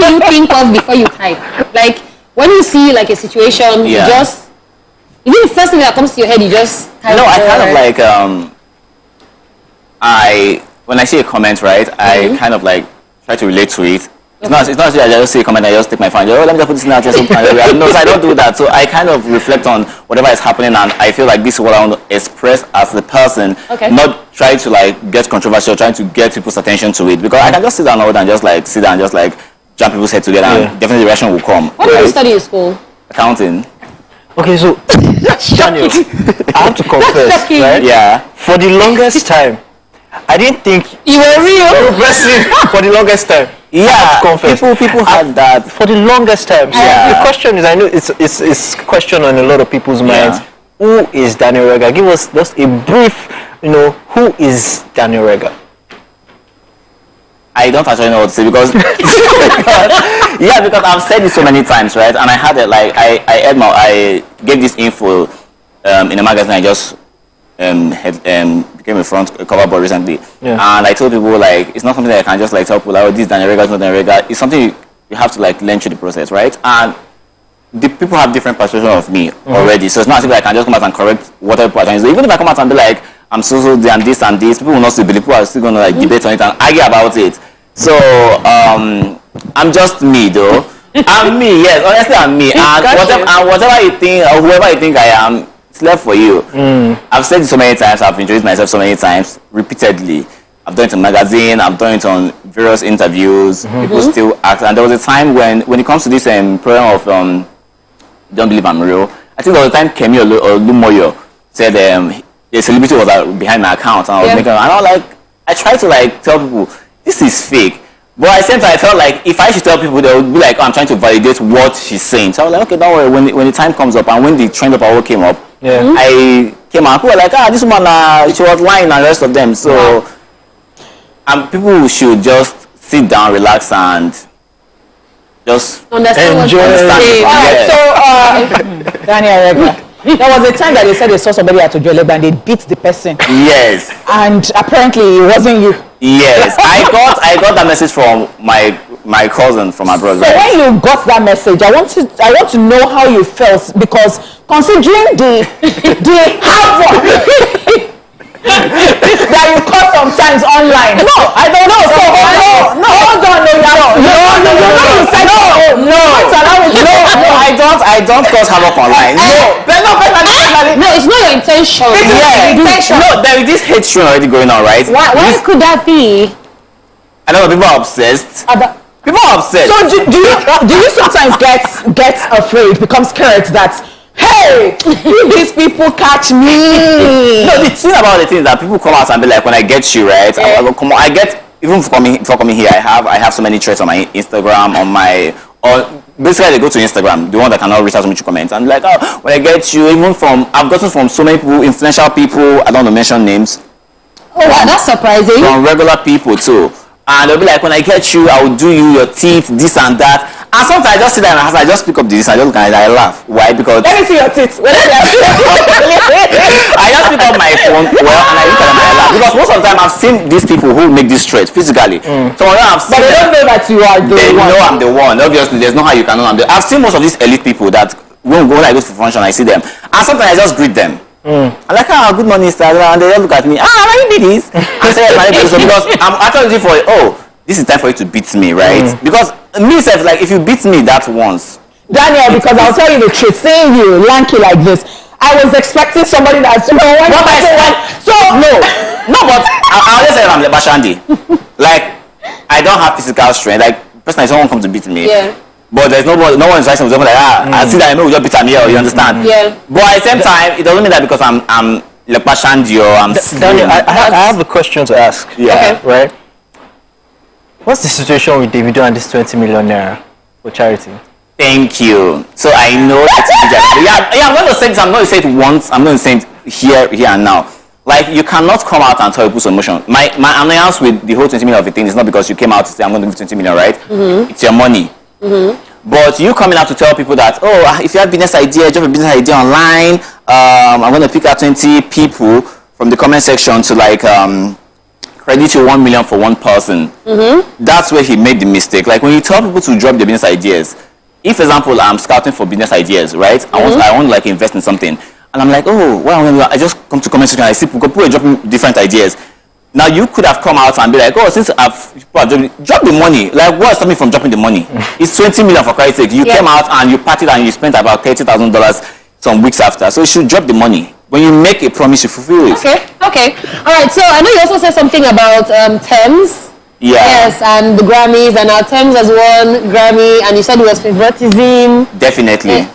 do you think of before you type? Like, when you see like a situation, you just, is it the first thing that comes to your head, you just type? No, I kind of like, when I see a comment, right, I kind of like try to relate to it. It's not I just see a comment, I just take my phone, let me just put this in there, no, so I don't do that. So I kind of reflect on whatever is happening, and I feel like this is what I want to express as the person, not try to like get controversial, trying to get people's attention to it, because I can just sit down and just like jump people's head together, and definitely the reaction will come. What did you study in school? Accounting. Okay, so Daniel, I have to confess, right? Yeah. For the longest time, I didn't think you were real. For the longest time. Yeah, people had that. For the longest time. So the question is, I know it's question on a lot of people's minds. Who is Daniel Regha? Give us just a brief, who is Daniel Regha? I don't actually know what to say because because I've said it so many times, right? And I had it like I gave this info in a magazine. I just became a front cover boy recently, and I told people like it's not something that I can just like tell people like, oh, this Daniel Regha, not Daniel Regha. It's something you have to like learn through the process, right? And the people have different perception of me already, so it's not as if I can just come out and correct whatever people are trying to do. Even if I come out and be like, I'm so and this and this, people will not still believe. People are still going to like debate on it and argue about it. So I'm just me though. I'm me, yes. Honestly, I'm me. And whatever you think or whoever you think I am, it's left for you. I've said it so many times. I've introduced myself so many times, repeatedly. I've done it in magazine. I've done it on various interviews. People still ask. And there was a time when it comes to this program of Don't Believe I'm Real. I think there was a time Kemi Olumoyo said a celebrity was behind my account, and I was making, and I tried to like tell people this is fake, but at the same time I felt like if I should tell people, they would be like, oh, I'm trying to validate what she's saying. So I was like, okay, don't worry. When the time comes up and when the trend of our came up, I came out. People were like, this woman, she was lying, and the rest of them. So people should just sit down, relax, and just enjoy. Alright, so Daniel Regha. There was a time that they said they saw somebody at Ojoleba and they beat the person. Yes. And apparently it wasn't you. Yes. I got that message from my cousin from abroad. So when you got that message, I want to know how you felt, because considering the havoc that you cause sometimes online. No, I don't know. So hold on. I don't cause havoc online. No, it's not your intention. No, there is this hate train already going on, right? Why could that be? I know people are obsessed. People are obsessed. So do you sometimes get afraid, become scared that, hey, these people catch me? No, the thing about the thing is that people come out and be like, when I get you, right? I get, even for coming here, I have so many threads on my Instagram, basically they go to Instagram, the one that cannot reach out to me to comment, and like, oh, when I get you, I've gotten from so many people, influential people, I don't want to mention names. Oh wow, that's surprising. From regular people too. And they'll be like, when I get you, I will do you, your teeth, this and that. And sometimes I just sit there and I just pick up this, I just look at it, I laugh. Why? Because let me see your teeth. I just pick up my phone, and I look at them and I laugh. Because most of the time I've seen these people who make this threat physically. So I've seen, but they don't know that you are the one. They know I'm the one. Obviously, there's no how you can know I'm the one. I've seen most of these elite people that when I go to function, I see them. And sometimes I just greet them. I'm like, good morning, sir. And they just look at me, you did this? I say, because I'm actually looking for this is time for you to beat me, right? Because me self, like, if you beat me that once. Daniel, because I'll tell you the truth, seeing you lanky like this, I was expecting somebody that's, but I always say I'm the Bashandi. Like, I don't have physical strength. Like, personally, someone comes to beat me. Yeah. But there's no one is like, I see that I know you just beat me, you understand? Yeah. But at the same time, it doesn't mean that because I'm like Bashandi or I'm Daniel, I have a question to ask. Yeah. Okay. Right? What's the situation with Davido and this 20 million naira for charity? Thank you. So I know that I'm going to say this. I'm going to say it once. I'm going to say it here and now. Like, you cannot come out and tell people's emotion. My annoyance with the whole 20 million of the thing is not because you came out to say I'm going to give 20 million, right? It's your money. But you coming out to tell people that, if you have business idea, drop a business idea online. I'm going to pick out 20 people from the comment section to like credit you 1 million for one person. That's where he made the mistake. Like when you tell people to drop their business ideas, if, for example, I'm scouting for business ideas, right? I want to like invest in something, and I'm like, oh, well, I just come to comment section and I see people dropping different ideas. Now you could have come out and be like, oh, since drop the money. Like, what's stopping me from dropping the money? It's 20 million for Christ's sake. You came out and you partied and you spent about $30,000 some weeks after. So you should drop the money. When you make a promise, you fulfill it. Okay. All right. So I know you also said something about Thames. Yeah. Yes, and the Grammys, and our Thames has won Grammy, and you said it was favoritism. Definitely.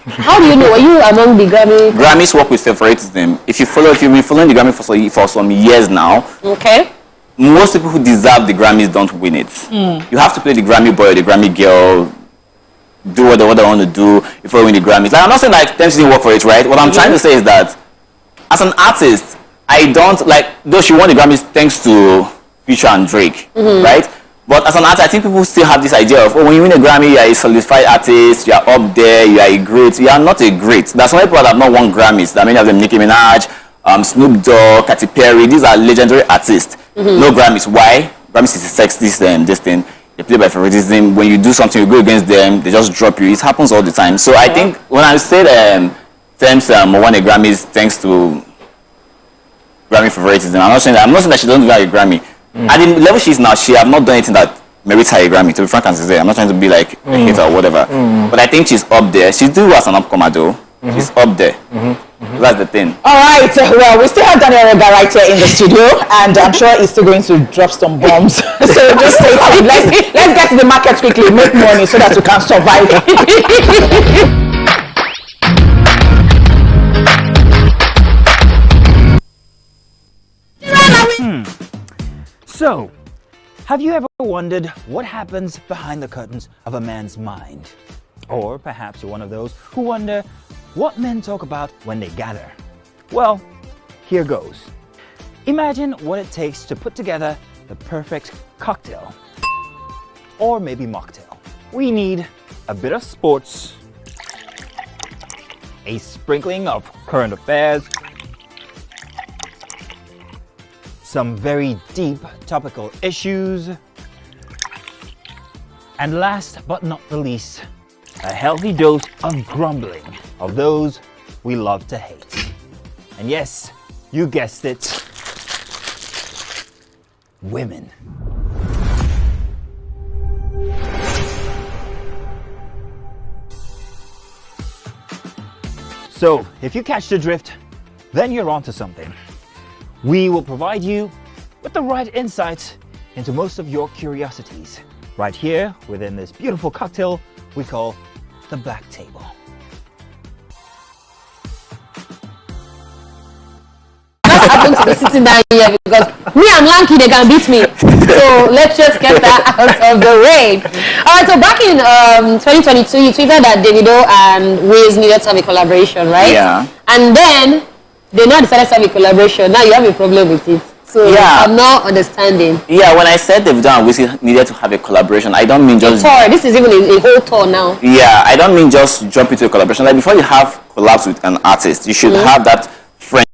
How do you know? Are you among the Grammy? Grammys work with favoritism. If you've been following the Grammy for some years now, okay, most people who deserve the Grammys don't win it. You have to play the Grammy boy or the Grammy girl, do what they want to do before you win the Grammys. Like, I'm not saying like Thames didn't work for it, right? What I'm trying to say is that as an artist, I don't like, though she won the Grammys thanks to Future and Drake, right? But as an artist, I think people still have this idea of, oh, when you win a Grammy, you are a solidified artist, you are up there, you are a great. You are not a great. There's some people that have not won Grammys. That many of them, Nicki Minaj, Snoop Dogg, Katy Perry, these are legendary artists. No Grammys. Why? Grammys is a sexist this thing. They play by favoritism. When you do something, you go against them, they just drop you. It happens all the time. So I think when I said Thames won a Grammys thanks to Grammy favoritism, I'm not saying that she doesn't value a Grammy. At the level she's now, she have not done anything that merits her a Grammy, to be frank and sincere. I'm not trying to be like a hater or whatever. But I think she's up there. She's still as an upcomer though. She's up there. That's the thing. All right. Well, we still have Daniel Regha right here in the studio, and I'm sure he's still going to drop some bombs. So just stay tuned. Let's get to the market quickly, make money so that we can survive. So, have you ever wondered what happens behind the curtains of a man's mind? Or perhaps you're one of those who wonder what men talk about when they gather. Well, here goes. Imagine what it takes to put together the perfect cocktail. Or maybe mocktail. We need a bit of sports, a sprinkling of current affairs, some very deep topical issues, and last but not the least, a healthy dose of grumbling of those we love to hate. And yes, you guessed it, women. So, if you catch the drift, then you're onto something. We will provide you with the right insights into most of your curiosities right here within this beautiful cocktail we call the Black Table. Just happen to be sitting down here because me and Lanky, they can beat me. So let's just get that out of the way. All right, so back in 2022, you tweeted that Davido and Wiz needed to have a collaboration, right? Yeah. And then they now decided to have a collaboration. Now you have a problem with it. So yeah. I'm not understanding. Yeah, when I said Davido and Wiz needed to have a collaboration, I don't mean just... Tour. This is even a whole tour now. Yeah, I don't mean just jump into a collaboration. Like before you have collabs with an artist, you should have that friendship.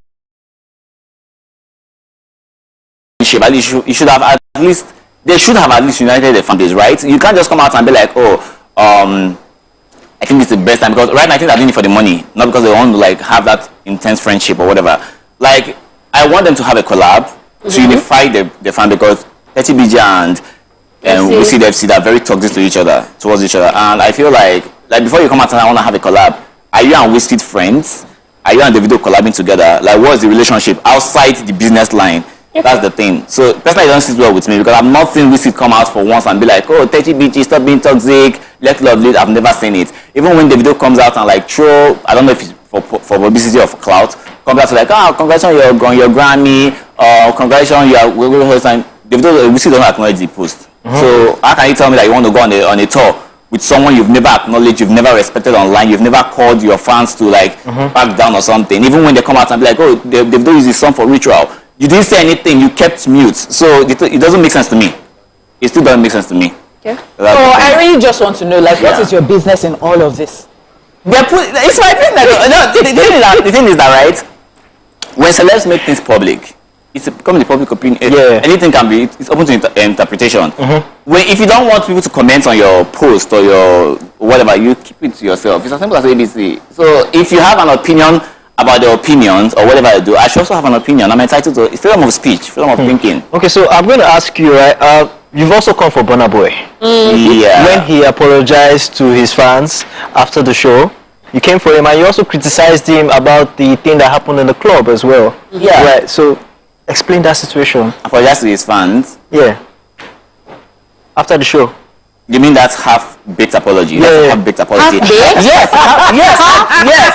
At least you should have at least... They should have at least united the fan base, right? You can't just come out and be like, oh, I think it's the best time, because right now I think they're doing it for the money, not because they want to like have that intense friendship or whatever. Like, I want them to have a collab to unify the fan, because 30BG and we see they're very toxic to each other, towards each other. And I feel like before you come out and I want to have a collab, are you and Wizkid friends? Are you and Davido collabing together? Like, what's the relationship outside the business line? That's the thing. So personally, it don't sit well with me, because I've not seen Wizkid come out for once and be like, oh, 30BG, stop being toxic, let love lead. I've never seen it. Even when Davido comes out and like throw, I don't know if it's for publicity or for clout, comes out to like, oh, congratulations on your Grammy, congratulations on your first time. Davido, Wizkid doesn't acknowledge the post. So how can you tell me that you want to go on a tour with someone you've never acknowledged, you've never respected online, you've never called your fans to like back down or something? Even when they come out and be like, oh, Davido uses this song for ritual, you didn't say anything, you kept mute. So it doesn't make sense to me. It still doesn't make sense to me. Okay. So I really just want to know, like, what is your business in all of this? It's my business. No, the thing is that, right, when celebs make things public, it's becoming the public opinion. Yeah. Anything can be. It's open to interpretation. If you don't want people to comment on your post or your whatever, you keep it to yourself. It's as simple as ABC. So if you have an opinion about the opinions or whatever I do, I should also have an opinion. I'm entitled to freedom of speech, freedom of thinking. Okay, so I'm going to ask you, right? You've also come for Burna Boy. Yeah. When he apologized to his fans after the show, you came for him, and you also criticized him about the thing that happened in the club as well. Yeah. Right. So explain that situation. Apologize to his fans. Yeah. After the show. You mean that's half-baked apology? Yeah, That's yeah. half-baked apology. Half-baked? Yes,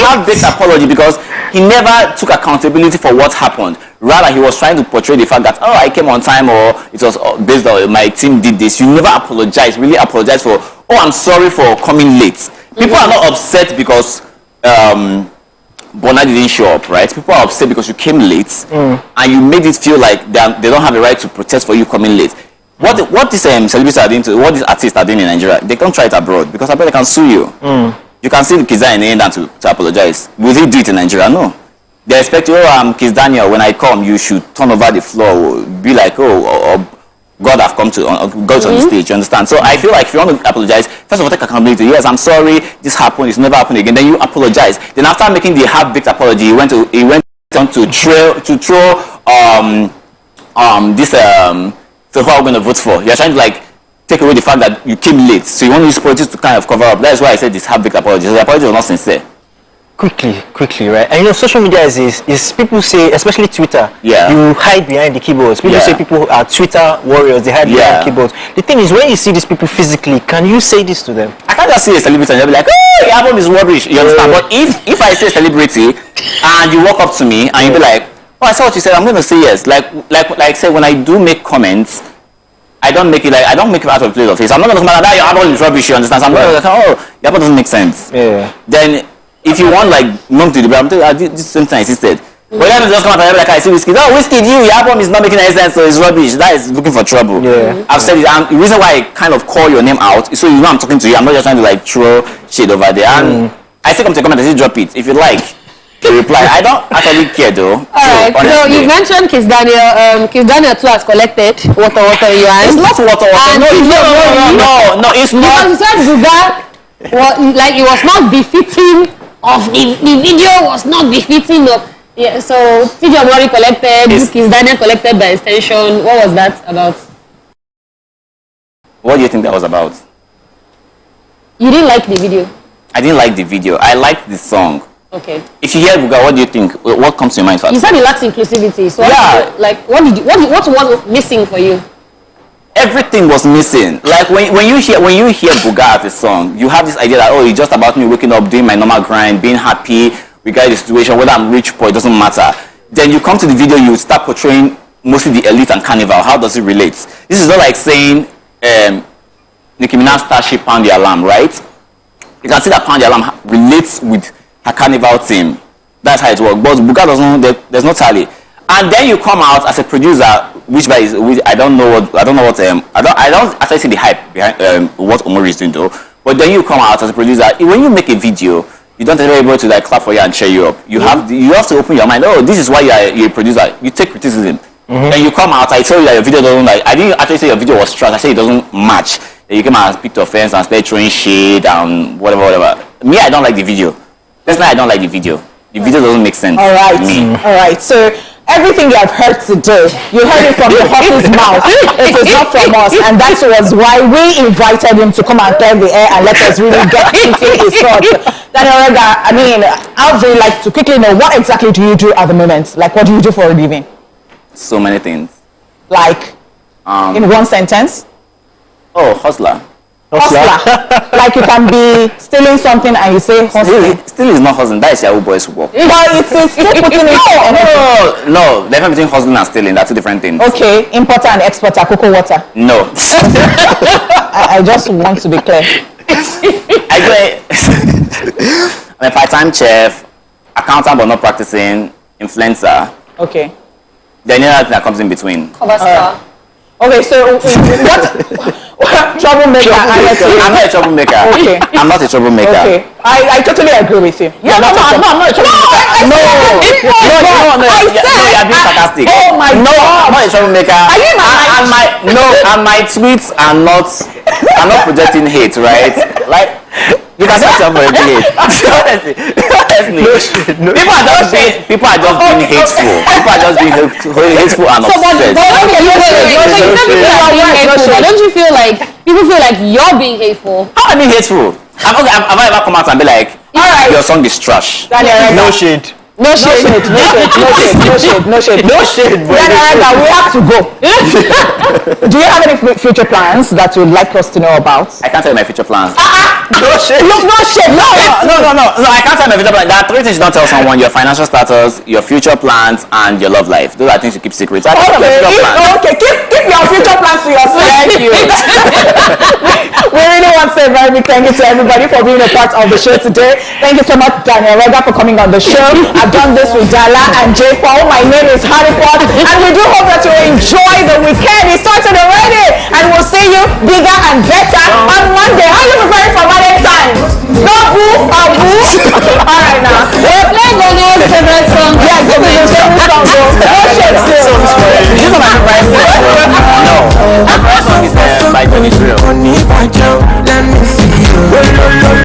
half-baked apology, because he never took accountability for what happened. Rather, he was trying to portray the fact that, oh, I came on time, or it was based on my team did this. You never apologize, really apologize for, oh, I'm sorry for coming late. People are not upset because Burna didn't show up, right? People are upset because you came late, and you made it feel like they don't have a right to protest for you coming late. What these celebrities are doing, what these artists are doing in Nigeria, they can't try it abroad, because abroad they can sue you. You can see the Kiss Daniel in the end to apologize. Will he do it in Nigeria? No. They expect you, oh, Kiss Daniel, when I come, you should turn over the floor, be like, oh, God have come to God's on the stage, you understand? So I feel like if you want to apologize, first of all, take accountability. Yes, I'm sorry, this happened, it's never happened again. Then you apologize. Then after making the half-baked apology, he went on to throw so who are we going to vote for? You're trying to like take away the fact that you came late. So you want to use politics to kind of cover up. That's why I said this half-baked apology. So the apology was not sincere. Quickly, right? And you know, social media is people say, especially Twitter, Yeah. you hide behind the keyboards. People Yeah. say people are Twitter warriors, they hide Yeah. behind keyboards. The thing is, when you see these people physically, can you say this to them? I can't just see a celebrity and they'll be like, oh, your album is rubbish. You understand? But if I say celebrity and you walk up to me and you be like, oh, I saw what you said, I'm going to say yes. Like say, when I do make comments, I don't make it out of place of face. I'm not going to come out that your album is rubbish, you understand? So I'm going to like, oh, your album doesn't make sense. Yeah. Then if you want like monk to the brand, this same thing I insisted. But then just come out and be like, I see Whiskey. No, Whiskey, your album is not making any sense, so it's rubbish. That is looking for trouble. Yeah. I've said it. And the reason why I kind of call your name out is so you know I'm talking to you. I'm not just trying to like throw shade over there. And I say come to comment, I say drop it. If you like, you reply. I don't actually care though. Alright, so you mentioned Kiss Daniel. Kiss Daniel too has collected water in your hands. It's not water. And No, it's not. Because you said Buga, like it was not befitting of the video was not befitting of. Yeah, so TJ Omori collected, Kiss Daniel collected by extension. What was that about? What do you think that was about? You didn't like the video. I didn't like the video. I liked the song. Okay. If you hear Buga, what do you think? What comes to your mind first? You said it lacks inclusivity. So Yeah. what was missing for you? Everything was missing. Like when you hear Buga as a song, you have this idea that, oh, it's just about me waking up, doing my normal grind, being happy regarding the situation, whether I'm rich, poor, it doesn't matter. Then you come to the video, you start portraying mostly the elite and carnival. How does it relate? This is not like saying Nicki Minaj Starship Pound the Alarm, right? You can see that Pound the Alarm relates with her carnival theme. That's how it works. But Buga doesn't. There's no tally. And then you come out as a producer, I don't actually see the hype behind what Omori is doing though. But then you come out as a producer. When you make a video, you don't tell everybody to like clap for you and cheer you up. You have to open your mind. Oh, this is why you're a producer. You take criticism. Then you come out. I tell you that your video doesn't like. I didn't actually say your video was trash. I said it doesn't match. Then you come out and picked offense and start throwing shade and whatever. Me, I don't like the video. That's why I don't like the video. The video doesn't make sense. All right. To me. All right. So everything you have heard today, you heard it from the horse's mouth. It is not from us, and that was why we invited him to come and clear the air and let us really get into his thoughts. Daniel Regha, I mean, I would really like to quickly know, what exactly do you do at the moment? Like, what do you do for a living? So many things. Like, in one sentence? Oh, hustler. Hustler. Like you can be stealing something and you say hustling. Still is not hustling. That is Yahoo Boys work. But it's still putting it No. The difference between hustling and stealing, that's two different things. Okay, importer and exporter, cocoa water. No. I just want to be clear. I'm a part-time chef, accountant but not practicing, influencer. Okay. Then another thing that comes in between. Cover star. Okay, so Troublemaker. I'm not a troublemaker. Okay. I'm not a troublemaker. Okay. I totally agree with you. I'm not a troublemaker. No, you're being sarcastic. Oh my No, I'm not a troublemaker. Are you and my tweets are not projecting hate, right? Like, you can say I'm projecting hate. Honestly. People are just being hateful. People are just being hateful and upset. Don't you feel like people feel like you're being hateful? How am I being hateful? Have I ever come out and be like, Alright. your song is trash? No shade. No shade. No shade. Regha, we have to go. Do you have any future plans that you'd like us to know about? I can't tell you my future plans. No shade. Look, no shade. No. No, I can't tell you my future plans. There are 3 things you don't tell someone: your financial status, your future plans, and your love life. Those are things you keep secret. I can't tell you my future plans. Okay, keep your future plans to yourself. Thank you. We really want to say a very big thank you to everybody for being a part of the show today. Thank you so much, Daniel Regha, for coming on the show. I've done this with Dala and J. Paul. My name is Harry Pot, and we do hope that you enjoy the weekend. It started already, and we'll see you bigger and better on Monday. How are you preparing for Valentine's? No boo or boo? All right now. We're playing Daniel's favorite song. Yeah, give me your favorite song, bro. No shade still. This is my favorite song. No, my favorite song is by Johnny Drill.